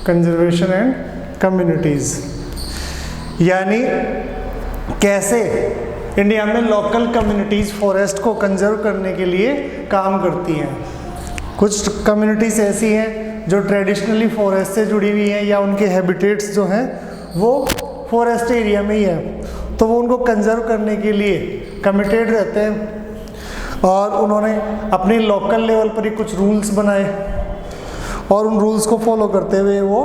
Conservation and communities, यानी कैसे India में लोकल कम्युनिटीज़ फॉरेस्ट को कंजर्व करने के लिए काम करती हैं। कुछ कम्युनिटीज़ ऐसी हैं जो ट्रेडिशनली फॉरेस्ट से जुड़ी हुई हैं या उनके हैबिटेट्स जो हैं वो फॉरेस्ट एरिया में ही है, तो वो उनको कंजर्व करने के लिए कमिटेड रहते हैं और उन्होंने अपनी लोकल लेवल पर ही कुछ रूल्स बनाए और उन रूल्स को फॉलो करते हुए वो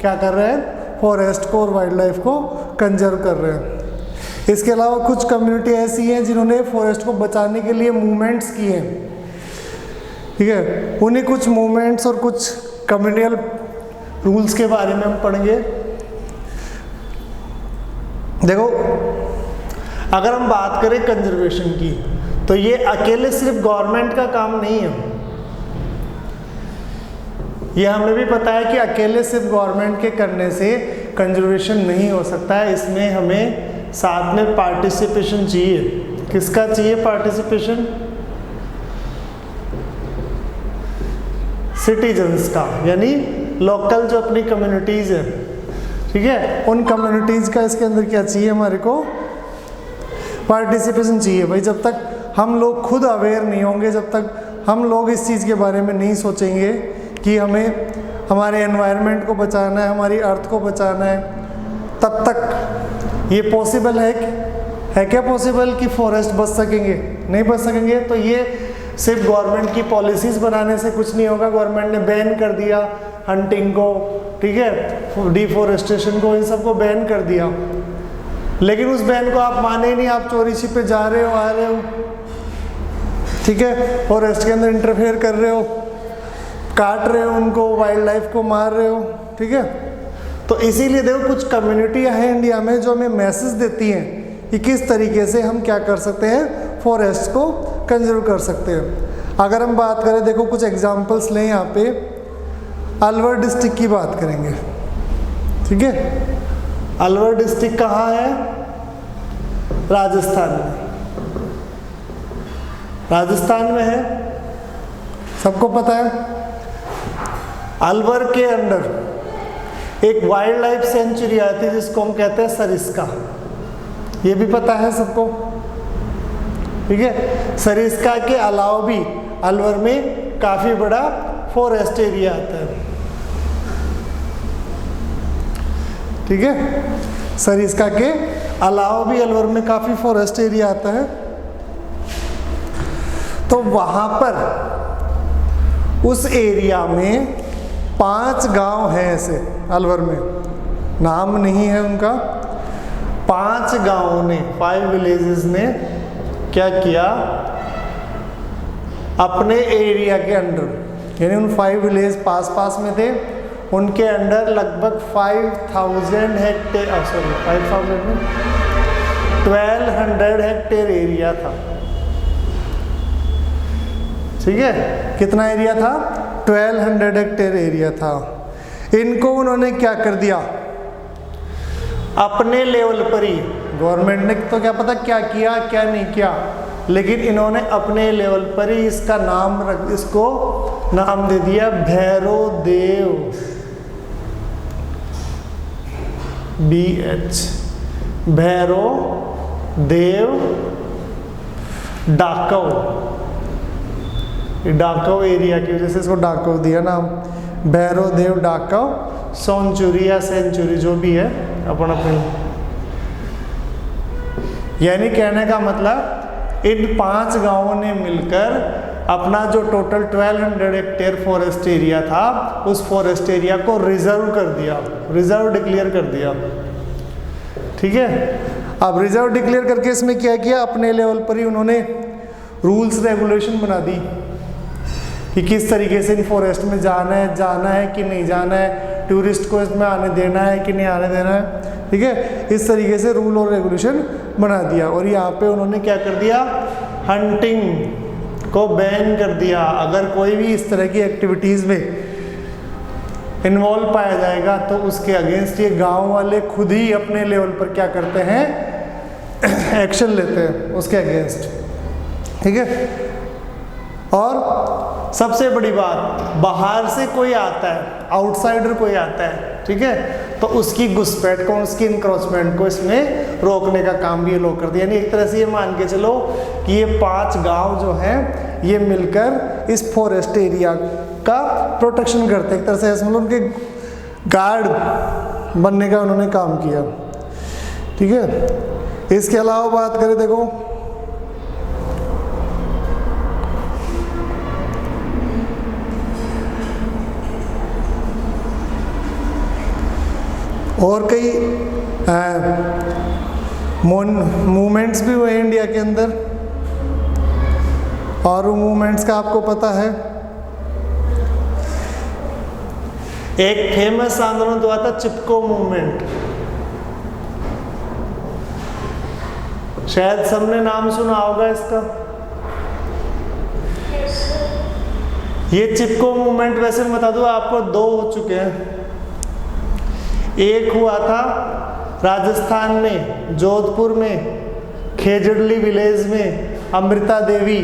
क्या कर रहे हैं, फॉरेस्ट को और वाइल्ड लाइफ को कंजर्व कर रहे हैं। इसके अलावा कुछ कम्युनिटी ऐसी हैं जिन्होंने फॉरेस्ट को बचाने के लिए मूवमेंट्स किए हैं, ठीक है। उन्हीं कुछ मूवमेंट्स और कुछ कम्युनियल रूल्स के बारे में हम पढ़ेंगे। देखो, अगर हम बात करें कंजर्वेशन की तो ये अकेले सिर्फ गवर्नमेंट का काम नहीं है। ये हमें भी पता है कि अकेले सिर्फ गवर्नमेंट के करने से कंजर्वेशन नहीं हो सकता है, इसमें हमें साथ में पार्टिसिपेशन चाहिए। किसका चाहिए पार्टिसिपेशन? सिटीजन्स का, यानी लोकल जो अपनी कम्युनिटीज़ है, ठीक है, उन कम्युनिटीज़ का इसके अंदर क्या चाहिए, हमारे को पार्टिसिपेशन चाहिए। भाई जब तक हम लोग खुद अवेयर नहीं होंगे, जब तक हम लोग इस चीज़ के बारे में नहीं सोचेंगे कि हमें हमारे एनवायरनमेंट को बचाना है, हमारी अर्थ को बचाना है, तब तक ये पॉसिबल है क्या पॉसिबल कि फॉरेस्ट बच सकेंगे? नहीं बच सकेंगे। तो ये सिर्फ गवर्नमेंट की पॉलिसीज़ बनाने से कुछ नहीं होगा। गवर्नमेंट ने बैन कर दिया हंटिंग को, ठीक है, डिफॉरेस्टेशन को, इन सबको बैन कर दिया, लेकिन उस बैन को आप माने ही नहीं, आप चोरी छिपे जा रहे हो, आ रहे हो, ठीक है, फॉरेस्ट के अंदर इंटरफेयर कर रहे हो, काट रहे हो उनको, वाइल्ड लाइफ को मार रहे हो, ठीक है। तो इसीलिए देखो कुछ कम्युनिटियाँ हैं इंडिया में जो हमें मैसेज देती हैं कि किस तरीके से हम क्या कर सकते हैं, फॉरेस्ट को कंजर्व कर सकते हैं। अगर हम बात करें, देखो कुछ एग्जांपल्स लें, यहाँ पे अलवर डिस्ट्रिक्ट की बात करेंगे, ठीक है। अलवर डिस्ट्रिक्ट कहाँ है? राजस्थान में। राजस्थान में है, सबको पता है। अलवर के अंदर एक वाइल्ड लाइफ सेंचुरी आती है जिसको हम कहते हैं सरिस्का, ये भी पता है सबको, ठीक है। सरिस्का के अलावा भी अलवर में काफ़ी बड़ा फॉरेस्ट एरिया आता है, ठीक है। सरिस्का के अलावा भी अलवर में काफ़ी फॉरेस्ट एरिया आता है। तो वहाँ पर उस एरिया में 5 गांव हैं ऐसे, अलवर में, नाम नहीं है उनका। 5 गांवों ने, 5 विलेजेस ने क्या किया, अपने एरिया के अंडर, यानी उन 5 विलेज पास पास में थे, उनके अंडर लगभग 5000 हेक्टेयर, 5000 में 1200 हेक्टेयर एरिया था, ठीक है। कितना एरिया था? 1200 हेक्टेयर एरिया था। इनको उन्होंने क्या कर दिया, अपने लेवल पर ही, गवर्नमेंट ने तो क्या पता क्या किया क्या नहीं किया, लेकिन इन्होंने अपने लेवल पर ही इसका इसको नाम दे दिया भैरो देव, BH, भैरो देव डाकव। डाकव एरिया की वजह से इसको डाकव दिया नाम, भैरो देव डाकव सेंचुरी या सेंचुरी जो भी है अपन अपने, यानी कहने का मतलब इन 5 गांवों ने मिलकर अपना जो टोटल 1200 हेक्टेयर फॉरेस्ट एरिया था, उस फॉरेस्ट एरिया को रिजर्व कर दिया, रिजर्व डिक्लेयर कर दिया, ठीक है। अब रिजर्व डिक्लेयर करके इसमें क्या किया, अपने लेवल पर ही उन्होंने रूल्स रेगुलेशन बना दी कि किस तरीके से इन फॉरेस्ट में जाना है कि नहीं जाना है, टूरिस्ट को इसमें आने देना है कि नहीं आने देना है, ठीक है। इस तरीके से रूल और रेगुलेशन बना दिया। और यहाँ पे उन्होंने क्या कर दिया, हंटिंग को बैन कर दिया। अगर कोई भी इस तरह की एक्टिविटीज़ में इन्वॉल्व पाया जाएगा तो उसके अगेंस्ट ये गांव वाले खुद ही अपने लेवल पर क्या करते हैं, एक्शन लेते हैं उसके अगेंस्ट, ठीक है। और सबसे बड़ी बात, बाहर से कोई आता है, आउटसाइडर कोई आता है, ठीक है, तो उसकी घुसपैठ को, उसकी इंक्रोचमेंट को इसमें रोकने का काम भी ये लोग करते हैं। यानी एक तरह से ये मान के चलो कि ये 5 गांव जो हैं ये मिलकर इस फॉरेस्ट एरिया का प्रोटेक्शन करते हैं। एक तरह से मतलब उनके गार्ड बनने का उन्होंने काम किया, ठीक है। इसके अलावा बात करें, देखो और कई मूवमेंट्स भी हुए इंडिया के अंदर, और वो मूवमेंट्स का आपको पता है। एक फेमस आंदोलन तो आता चिपको मूवमेंट, शायद सबने नाम सुना होगा इसका। ये चिपको मूवमेंट वैसे मैं बता दूं आपको 2 हो चुके हैं। एक हुआ था राजस्थान में, जोधपुर में, खेजड़ली विलेज में, अमृता देवी,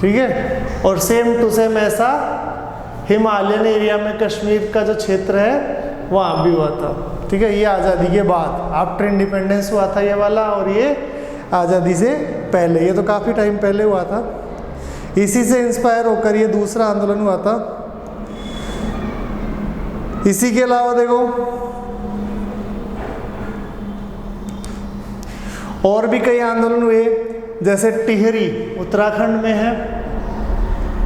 ठीक है, और सेम टू सेम ऐसा हिमालयन एरिया में कश्मीर का जो क्षेत्र है वहाँ भी हुआ था, ठीक है। ये आज़ादी के बाद, आफ्टर इंडिपेंडेंस हुआ था ये वाला, और ये आज़ादी से पहले, ये तो काफ़ी टाइम पहले हुआ था। इसी से इंस्पायर होकर ये दूसरा आंदोलन हुआ था। इसी के अलावा देखो और भी कई आंदोलन हुए, जैसे टिहरी उत्तराखंड में है।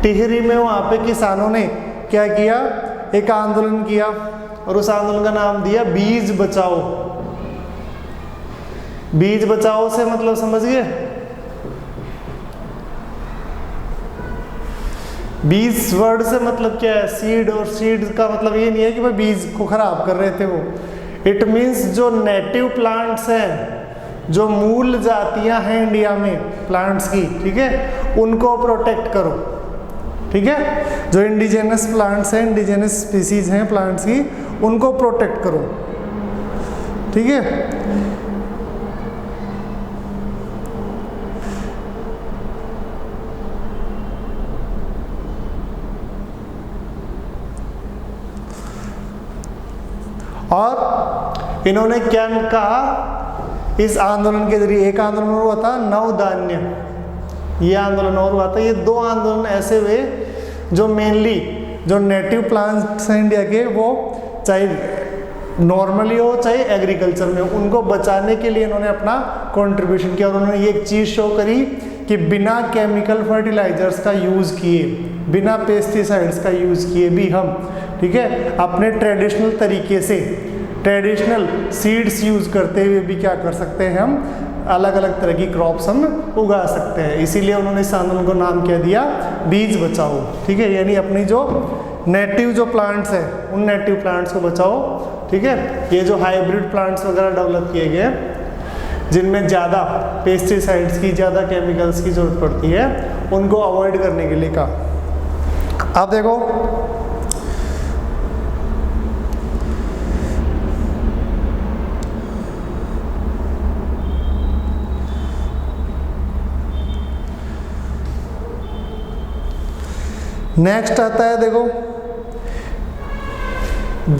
टिहरी में वहाँ पे किसानों ने क्या किया, एक आंदोलन किया, और उस आंदोलन का नाम दिया बीज बचाओ। बीज बचाओ से मतलब समझ गए, बीज वर्ड से मतलब क्या है, सीड, और सीड का मतलब ये नहीं है कि भाई बीज को खराब कर रहे थे वो। इट मीन्स जो नेटिव प्लांट्स हैं, जो मूल जातियां हैं इंडिया में प्लांट्स की, ठीक है, उनको प्रोटेक्ट करो, ठीक है। जो इंडिजिनस प्लांट्स हैं, इंडिजिनस स्पीसीज हैं प्लांट्स की, उनको प्रोटेक्ट करो, ठीक है। और इन्होंने क्या कहा इस आंदोलन के जरिए, एक आंदोलन हुआ था नवधान्य, ये आंदोलन और हुआ था। ये 2 आंदोलन ऐसे हुए जो मेनली जो नेटिव प्लांट्स हैं इंडिया के, वो चाहे नॉर्मली हो चाहे एग्रीकल्चर में, उनको बचाने के लिए इन्होंने अपना कंट्रीब्यूशन किया। और उन्होंने ये एक चीज़ शो करी कि बिना केमिकल फर्टिलाइजर्स का यूज़ किए, बिना पेस्टिसाइड्स का यूज़ किए भी हम, ठीक है, अपने ट्रेडिशनल तरीके से, ट्रेडिशनल सीड्स यूज़ करते हुए भी क्या कर सकते हैं, हम अलग अलग तरह की क्रॉप्स हम उगा सकते हैं। इसीलिए उन्होंने इस आंदोलन को नाम क्या दिया, बीज बचाओ, ठीक है। यानी अपनी जो नेटिव जो प्लांट्स हैं उन नेटिव प्लांट्स को बचाओ, ठीक है। ये जो हाइब्रिड प्लांट्स वगैरह डेवलप किए गए जिनमें ज़्यादा पेस्टिसाइड्स की, ज़्यादा केमिकल्स की ज़रूरत पड़ती है, उनको अवॉइड करने के लिए कहा। आप देखो नेक्स्ट आता है, देखो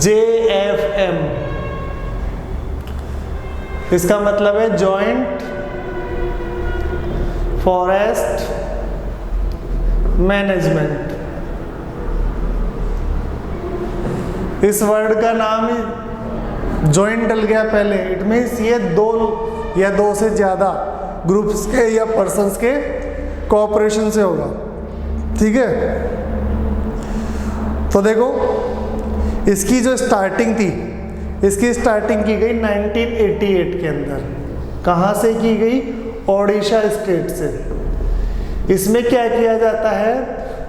JFM, इसका मतलब है जॉइंट फॉरेस्ट मैनेजमेंट। इस वर्ड का नाम ही जॉइंट डल गया पहले। इट मीन्स ये 2 या 2 से ज़्यादा ग्रुप्स के या पर्सन्स के कोऑपरेशन से होगा, ठीक है। तो देखो इसकी जो स्टार्टिंग थी, इसकी स्टार्टिंग की गई 1988 के अंदर। कहाँ से की गई, ओडिशा स्टेट से। इसमें क्या किया जाता है,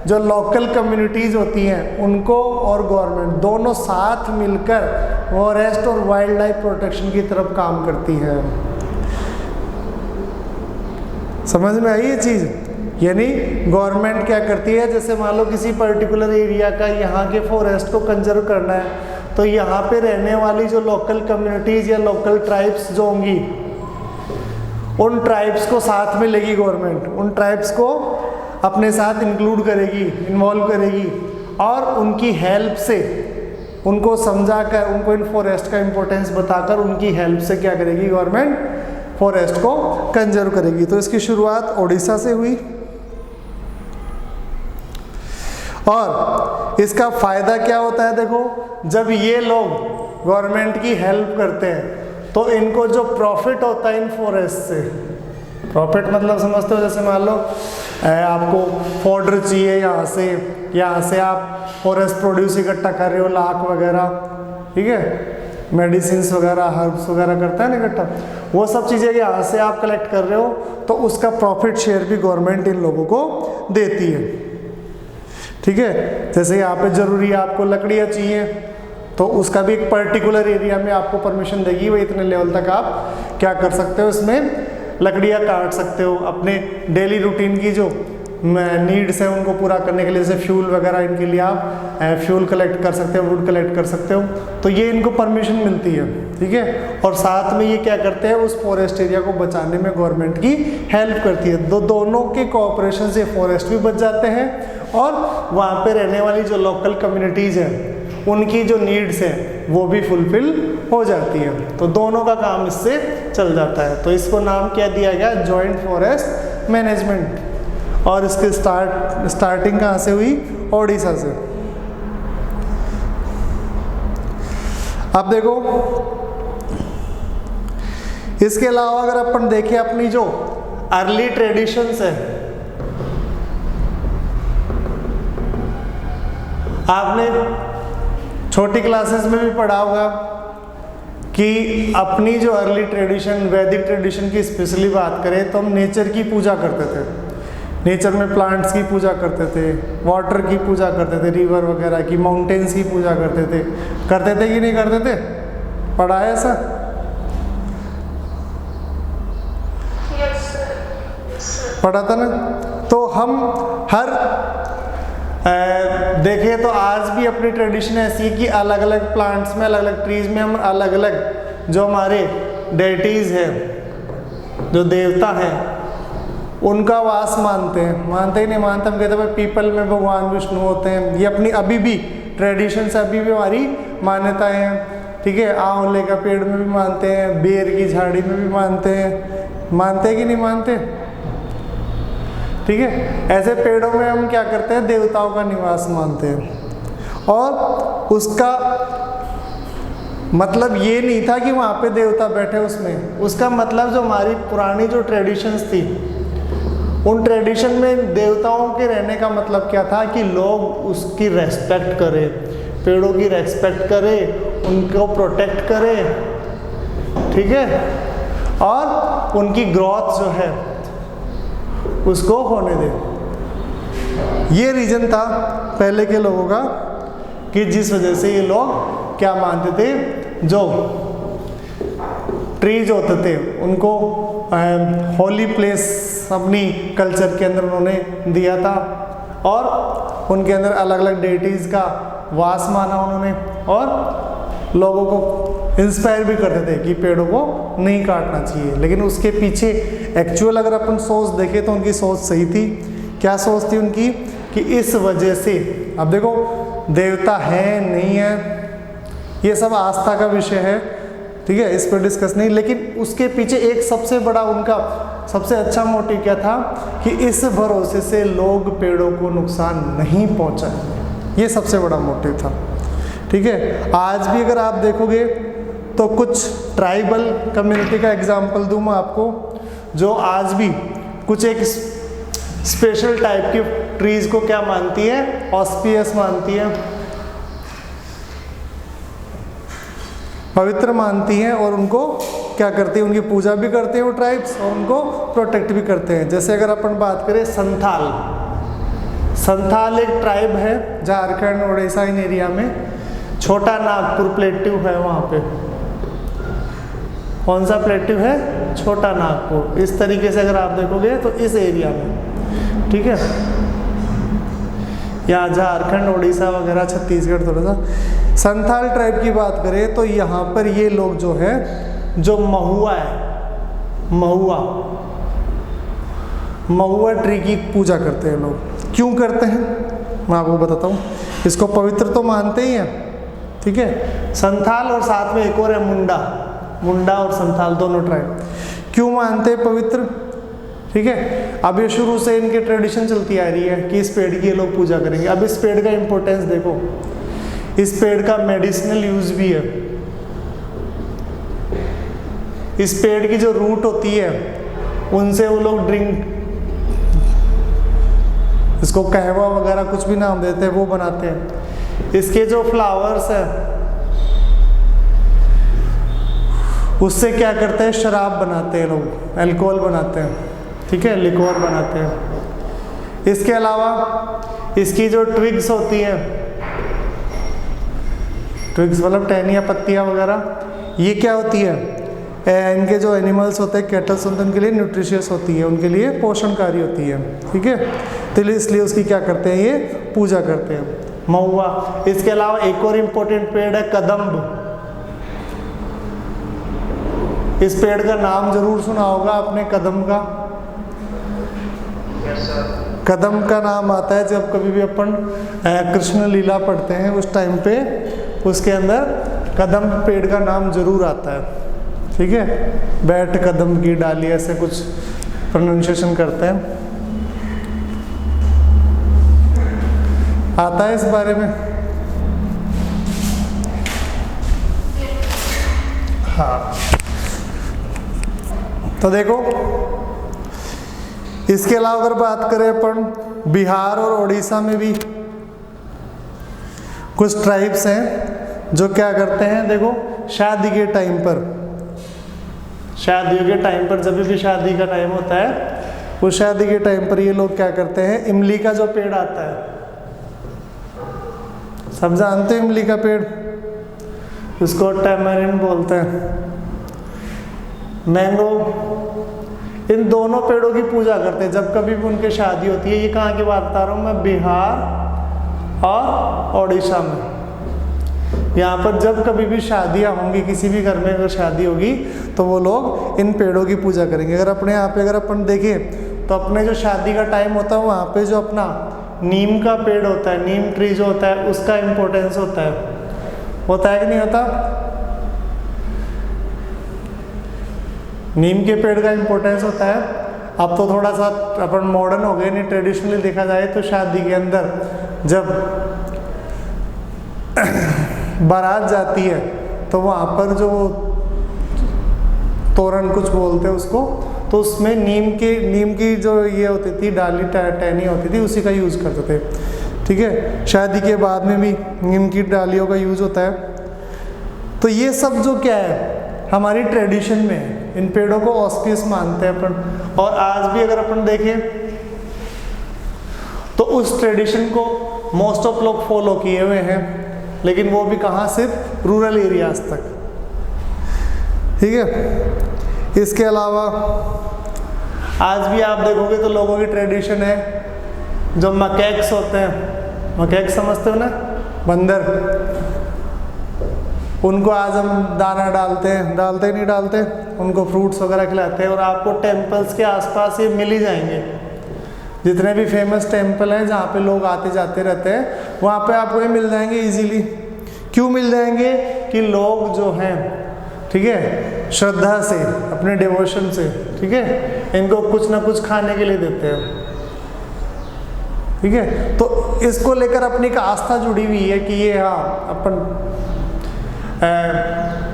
जो लोकल कम्युनिटीज़ होती हैं उनको और गवर्नमेंट दोनों साथ मिलकर फॉरेस्ट और वाइल्ड लाइफ प्रोटेक्शन की तरफ काम करती है। समझ में आई ये चीज़। यानी गवर्नमेंट क्या करती है, जैसे मान लो किसी पर्टिकुलर एरिया का यहाँ के फॉरेस्ट को कंजर्व करना है, तो यहाँ पे रहने वाली जो लोकल कम्युनिटीज़ या लोकल ट्राइब्स जो होंगी उन ट्राइब्स को साथ में लेगी गवर्नमेंट, उन ट्राइब्स को अपने साथ इंक्लूड करेगी, इन्वॉल्व करेगी और उनकी हेल्प से, उनको समझा कर, उनको इन फॉरेस्ट का इम्पोर्टेंस बताकर उनकी हेल्प से क्या करेगी गवर्नमेंट, फॉरेस्ट को कंजर्व करेगी। तो इसकी शुरुआत ओडिशा से हुई और इसका फ़ायदा क्या होता है, देखो जब ये लोग गवर्नमेंट की हेल्प करते हैं तो इनको जो प्रॉफिट होता है इन फॉरेस्ट से, प्रॉफिट मतलब समझते हो, जैसे मान लो आपको फॉडर चाहिए, यहाँ से आप फॉरेस्ट प्रोड्यूस इकट्ठा कर रहे हो, लाख वगैरह, ठीक है, मेडिसिन्स वगैरह, हर्ब्स वगैरह करता है ना इकट्ठा, वो सब चीज़ें यहाँ से आप कलेक्ट कर रहे हो तो उसका प्रॉफिट शेयर भी गवर्नमेंट इन लोगों को देती है, ठीक है। जैसे यहाँ पे ज़रूरी है आपको लकड़ियाँ चाहिए तो उसका भी एक पर्टिकुलर एरिया में आपको परमिशन देगी, वो इतने लेवल तक आप क्या कर सकते हो, इसमें लकड़ियाँ काट सकते हो अपने डेली रूटीन की जो नीड्स है उनको पूरा करने के लिए, जैसे फ्यूल वगैरह, इनके लिए आप फ्यूल कलेक्ट कर सकते हो, वुड कलेक्ट कर सकते हो, तो ये इनको परमिशन मिलती है, ठीक है। और साथ में ये क्या करते हैं, उस फॉरेस्ट एरिया को बचाने में गवर्नमेंट की हेल्प करती है। दोनों के कोऑपरेशन से फॉरेस्ट भी बच जाते हैं और वहाँ पे रहने वाली जो लोकल कम्युनिटीज़ हैं उनकी जो नीड्स हैं वो भी फुलफिल हो जाती है। तो दोनों का काम इससे चल जाता है। तो इसको नाम क्या दिया गया, जॉइंट फॉरेस्ट मैनेजमेंट। और इसकी स्टार्टिंग कहाँ से हुई, ओडिशा से। अब देखो इसके अलावा अगर अपन देखें अपनी जो अर्ली ट्रेडिशंस है, आपने छोटी क्लासेस में भी पढ़ा होगा कि अपनी जो अर्ली ट्रेडिशन, वैदिक ट्रेडिशन की स्पेशली बात करें तो हम नेचर की पूजा करते थे, नेचर में प्लांट्स की पूजा करते थे, वाटर की पूजा करते थे, रिवर वगैरह की, माउंटेन्स की पूजा करते थे कि नहीं करते थे, पढ़ा है ऐसा? पढ़ा था ना। तो हम हर देखें तो आज भी अपनी ट्रेडिशन ऐसी है कि अलग अलग प्लांट्स में, अलग अलग ट्रीज में हम अलग अलग जो हमारे डेटीज़ हैं, जो देवता हैं, उनका वास मानते हैं। मानते ही नहीं मानते, हम कहते हैं भाई पीपल में भगवान विष्णु होते हैं। ये अपनी अभी भी ट्रेडिशन से अभी भी हमारी मान्यताएं हैं, ठीक है। आंवले का पेड़ में भी मानते हैं, बेर की झाड़ी में भी मानते हैं, मानते हैं कि नहीं मानते, ठीक है। ऐसे पेड़ों में हम क्या करते हैं, देवताओं का निवास मानते हैं। और उसका मतलब ये नहीं था कि वहाँ पे देवता बैठे उसमें, उसका मतलब जो हमारी पुरानी जो ट्रेडिशंस थी, उन ट्रेडिशन में देवताओं के रहने का मतलब क्या था कि लोग उसकी रेस्पेक्ट करें, पेड़ों की रेस्पेक्ट करें, उनको प्रोटेक्ट करें, ठीक है, और उनकी ग्रोथ जो है उसको होने दे। ये रीजन था पहले के लोगों का कि जिस वजह से ये लोग क्या मानते थे, जो ट्रीज होते थे उनको होली प्लेस अपनी कल्चर के अंदर उन्होंने दिया था और उनके अंदर अलग अलग डेटीज़ का वास माना उन्होंने, और लोगों को इंस्पायर भी करते थे कि पेड़ों को नहीं काटना चाहिए। लेकिन उसके पीछे एक्चुअल अगर अपन सोच देखें तो उनकी सोच सही थी। क्या सोच थी उनकी कि इस वजह से, अब देखो देवता है नहीं है, ये सब आस्था का विषय है, ठीक है, इस पर डिस्कस नहीं। लेकिन उसके पीछे एक सबसे बड़ा उनका सबसे अच्छा मोटिव क्या था कि इस भरोसे से लोग पेड़ों को नुकसान नहीं पहुंचाएंगे, ये सबसे बड़ा मोटिव था, ठीक है। आज भी अगर आप देखोगे तो कुछ ट्राइबल कम्युनिटी का एग्जांपल दूं मैं आपको, जो आज भी कुछ एक स्पेशल टाइप की ट्रीज को क्या मानती है, ऑस्पियस मानती है, पवित्र मानती हैं, और उनको क्या करती है, उनकी पूजा भी करते हैं वो ट्राइब्स, और उनको प्रोटेक्ट भी करते हैं। जैसे अगर अपन बात करें संथाल, संथाल एक ट्राइब है झारखंड उड़ीसा इन एरिया में, छोटा नागपुर प्लेट्यू है वहाँ पे। कौन सा प्लेट्यू है, छोटा नागपुर। इस तरीके से अगर आप देखोगे तो इस एरिया में, ठीक है, यहाँ झारखंड उड़ीसा वगैरह छत्तीसगढ़ थोड़ा सा। संथाल ट्राइब की बात करें तो यहाँ पर ये लोग जो है, जो महुआ है, महुआ, महुआ ट्री की पूजा करते हैं लोग। क्यों करते हैं मैं आपको बताता हूँ। इसको पवित्र तो मानते ही हैं, ठीक है। संथाल और साथ में एक और है मुंडा, मुंडा और संथाल दोनों ट्राइब। क्यों मानते हैं पवित्र, ठीक है। अब ये शुरू से इनकी ट्रेडिशन चलती आ रही है कि इस पेड़ की ये लोग पूजा करेंगे। अब इस पेड़ का इंपॉर्टेंस देखो, इस पेड़ का मेडिसिनल यूज भी है। इस पेड़ की जो रूट होती है उनसे वो लोग ड्रिंक, इसको कहवा वगैरह कुछ भी नाम देते हैं, वो बनाते हैं। इसके जो फ्लावर्स है उससे क्या करते हैं, शराब बनाते हैं लोग, अल्कोहल बनाते हैं, ठीक है, लिक्वर बनाते हैं। इसके अलावा इसकी जो ट्विग्स होती हैं, ट्विग्स मतलब टहनियाँ, पत्तियाँ वगैरह, ये क्या होती है, इनके जो एनिमल्स होते हैं, कैटल्स होते हैं, उनके लिए न्यूट्रिशियस होती है, उनके लिए पोषणकारी होती है, ठीक है। तो इसलिए उसकी क्या करते हैं, ये पूजा करते हैं, महुआ। इसके अलावा एक और इम्पोर्टेंट पेड़ है कदम्ब। इस पेड़ का नाम जरूर सुना होगा आपने, कदम का। कदम का नाम आता है जब कभी भी अपन कृष्ण लीला पढ़ते हैं उस टाइम पे, उसके अंदर कदम पेड़ का नाम जरूर आता है, ठीक है। बैठ कदम की डाली, ऐसे कुछ प्रोनाउंसिएशन करते हैं, आता है इस बारे में। हाँ, तो देखो इसके अलावा अगर बात करें अपन, बिहार और उड़ीसा में भी कुछ ट्राइब्स हैं जो क्या करते हैं, देखो शादी के टाइम पर, शादियों के टाइम पर, जब भी शादी का टाइम होता है, उस शादी के टाइम पर ये लोग क्या करते हैं, इमली का जो पेड़ आता है, सब जानते हैं इमली का पेड़, उसको टैमरिन बोलते हैं, मैंगो, इन दोनों पेड़ों की पूजा करते हैं जब कभी भी उनकी शादी होती है। ये कहाँ की बात बता रहा हूँ मैं, बिहार और उड़ीसा में। यहाँ पर जब कभी भी शादियाँ होंगी, किसी भी घर में अगर शादी होगी तो वो लोग इन पेड़ों की पूजा करेंगे। अगर अपने यहाँ पे अगर अपन देखें तो अपने जो शादी का टाइम होता है वहाँ पे जो अपना नीम का पेड़ होता है, नीम ट्री जो होता है, उसका इम्पोर्टेंस होता है कि नहीं होता। नीम के पेड़ का इम्पोर्टेंस होता है। अब तो थोड़ा सा अपन मॉडर्न हो गए, नहीं ट्रेडिशनली देखा जाए तो शादी के अंदर जब बारात जाती है तो वहाँ पर जो तोरण कुछ बोलते हैं उसको, तो उसमें नीम की जो ये होती थी डाली, टहनी होती थी, उसी का यूज़ करते थे, ठीक है। शादी के बाद में भी नीम की डालियों का यूज़ होता है। तो ये सब जो क्या है हमारी ट्रेडिशन में है, इन पेड़ों को ऑस्पियस मानते हैं अपन। और आज भी अगर अपन देखें तो उस ट्रेडिशन को मोस्ट ऑफ लोग फॉलो किए हुए हैं, लेकिन वो भी कहाँ, सिर्फ रूरल एरियाज तक, ठीक है। इसके अलावा आज भी आप देखोगे तो लोगों की ट्रेडिशन है, जो मकैक्स होते हैं, मकैक्स समझते हो ना, बंदर, उनको आज हम दाना डालते ही नहीं डालते, उनको फ्रूट्स वगैरह खिलाते हैं। और आपको टेम्पल्स के आसपास ये मिल ही जाएंगे, जितने भी फेमस टेम्पल हैं जहाँ पे लोग आते जाते रहते हैं, वहाँ पे आपको ये मिल जाएंगे इजीली। क्यों मिल जाएंगे कि लोग जो हैं, ठीक है, श्रद्धा से, अपने डिवोशन से, ठीक है, इनको कुछ ना कुछ खाने के लिए देते हैं, ठीक है। तो इसको लेकर अपनी एक आस्था जुड़ी हुई है कि ये, हाँ, अपन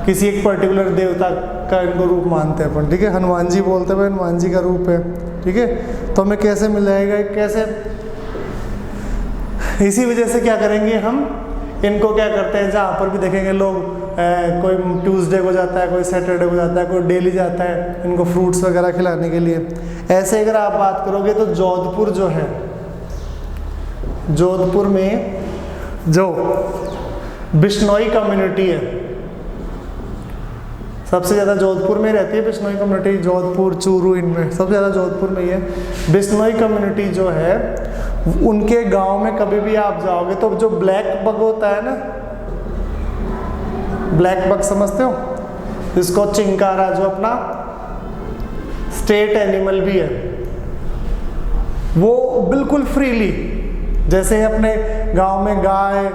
किसी एक पर्टिकुलर देवता का इनको रूप मानते हैं अपन, ठीक है। हनुमान जी बोलते हैं हनुमान जी का रूप है, ठीक है। तो हमें कैसे मिल जाएगा, कैसे, इसी वजह से क्या करेंगे हम, इनको क्या करते हैं, जहाँ पर भी देखेंगे लोग, कोई ट्यूसडे को जाता है, कोई सैटरडे को जाता है, कोई डेली जाता है इनको फ्रूट्स वगैरह खिलाने के लिए। ऐसे अगर आप बात करोगे तो जोधपुर जो है, जोधपुर में जो बिश्नोई कम्युनिटी है, सबसे ज़्यादा जोधपुर में रहती है बिश्नोई कम्युनिटी, जोधपुर, चूरू, इनमें सबसे ज़्यादा जोधपुर में ही है। बिश्नोई कम्युनिटी जो है, उनके गांव में कभी भी आप जाओगे तो जो ब्लैक बग होता है ना, ब्लैक बग समझते हो, इसको चिंकारा, जो अपना स्टेट एनिमल भी है, वो बिल्कुल फ्रीली, जैसे अपने गांव में गाय,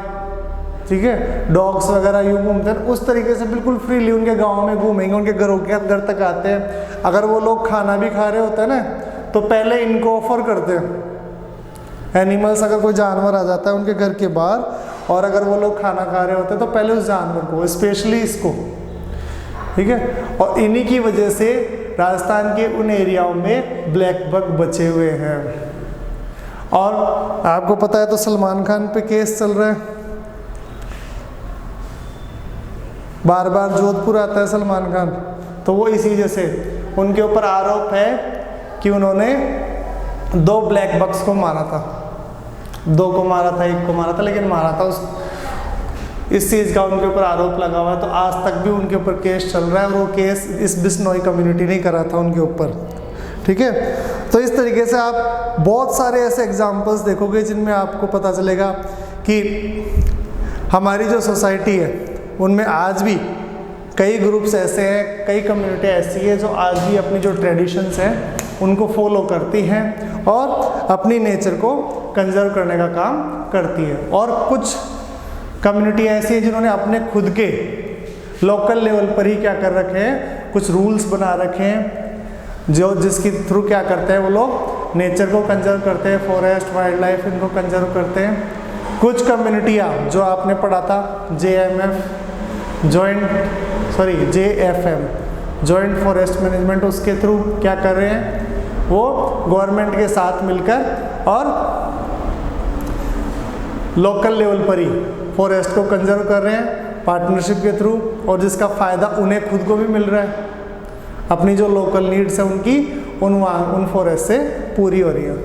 ठीक है, डॉग्स वगैरह यूँ घूमते हैं, उस तरीके से बिल्कुल फ्रीली उनके गांव में घूमेंगे, उनके घरों के अंदर तक आते हैं। अगर वो लोग खाना भी खा रहे होते हैं ना, तो पहले इनको ऑफर करते हैं। एनिमल्स, अगर कोई जानवर आ जाता है उनके घर के बाहर और अगर वो लोग खाना खा रहे होते हैं तो पहले उस जानवर को, स्पेशली इसको, ठीक है। और इन्हीं की वजह से राजस्थान के उन एरियाओं में ब्लैक बग बचे हुए हैं। और आपको पता है तो सलमान खान पे केस चल रहा है, बार बार जोधपुर आता है सलमान खान, तो वो इसी वजह से उनके ऊपर आरोप है कि उन्होंने 2 ब्लैक बग्स को मारा था, 2 को मारा था, 1 को मारा था, लेकिन मारा था इस चीज़ का उनके ऊपर आरोप लगा हुआ है। तो आज तक भी उनके ऊपर केस चल रहा है, वो केस इस बिश्नोई कम्युनिटी ने करा था उनके ऊपर, ठीक है। तो इस तरीके से आप बहुत सारे ऐसे एग्जाम्पल्स देखोगे जिनमें आपको पता चलेगा कि हमारी जो सोसाइटी है उनमें आज भी कई ग्रुप्स ऐसे हैं, कई कम्युनिटी ऐसी है जो आज भी अपनी जो ट्रेडिशंस हैं उनको फॉलो करती हैं और अपनी नेचर को कंजर्व करने का काम करती है। और कुछ कम्युनिटी ऐसी है जिन्होंने अपने खुद के लोकल लेवल पर ही क्या कर रखे हैं, कुछ रूल्स बना रखे हैं जो जिसके थ्रू क्या करते हैं वो लोग नेचर को कंजर्व करते हैं, फॉरेस्ट वाइल्ड लाइफ इनको कंजर्व करते हैं। कुछ कम्युनिटियाँ जो आपने पढ़ा था JFM जॉइंट फॉरेस्ट मैनेजमेंट, उसके थ्रू क्या कर रहे हैं वो गवर्नमेंट के साथ मिलकर और लोकल लेवल पर ही फॉरेस्ट को कंजर्व कर रहे हैं पार्टनरशिप के थ्रू, और जिसका फ़ायदा उन्हें खुद को भी मिल रहा है, अपनी जो लोकल नीड्स है उनकी उन फॉरेस्ट से पूरी हो रही है।